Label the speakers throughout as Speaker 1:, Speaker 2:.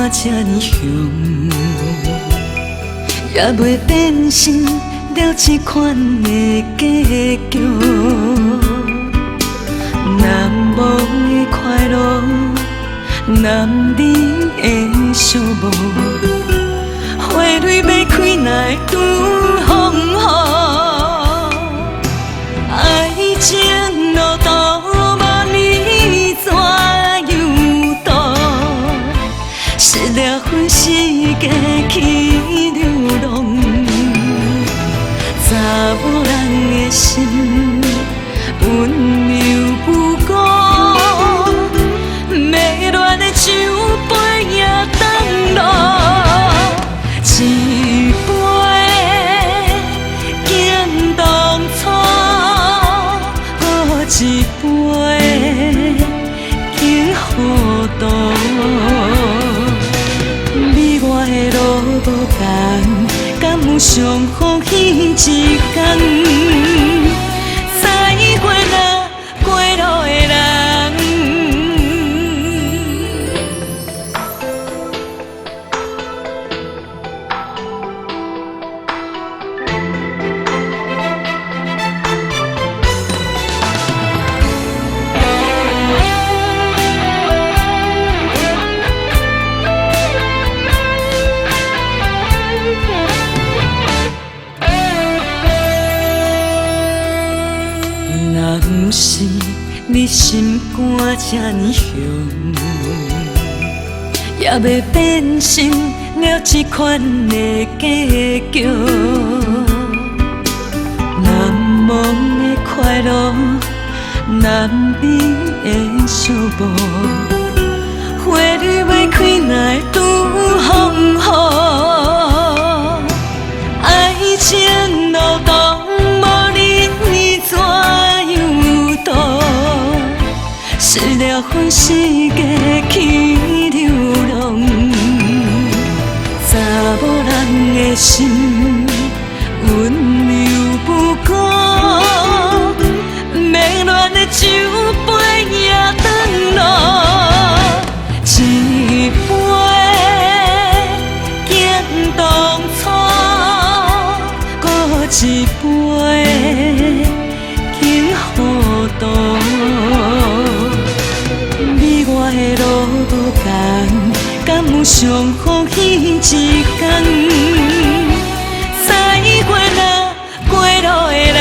Speaker 1: 歌这呢凶，也袂变成了这款的结局。难忘的快乐，男女的相无，花蕊要开哪会拄风雨？爱情路途无你怎样渡？失了魂是假去流浪，查某人的心温柔不孤，迷恋的酒杯也当落，一杯敬当初，搁一杯敬糊涂。你我的路无同，敢有相逢彼一天？再会那过路的人。若不是你心肝这呢凶，也袂变成了这款的结局。难忘的快乐，男女的相无，花蕊要开哪会拄风雨？爱情路途无你怎样渡？失了魂是假去流浪，查某人的心温柔不孤，迷恋的酒杯也当落，一杯敬当初，搁一杯敬糊涂。你我的路无同，敢有相逢彼一天？再会那过路的人。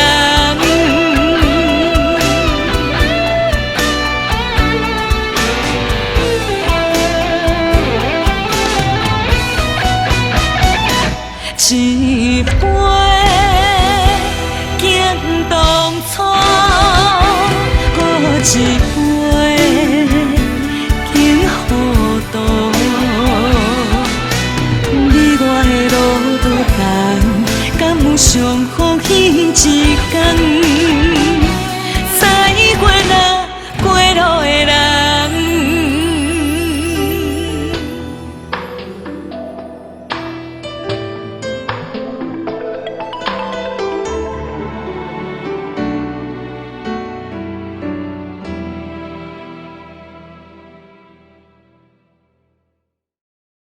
Speaker 1: 一杯敬当初，搁一杯敬糊涂。你我的路无同，敢有相逢彼一天？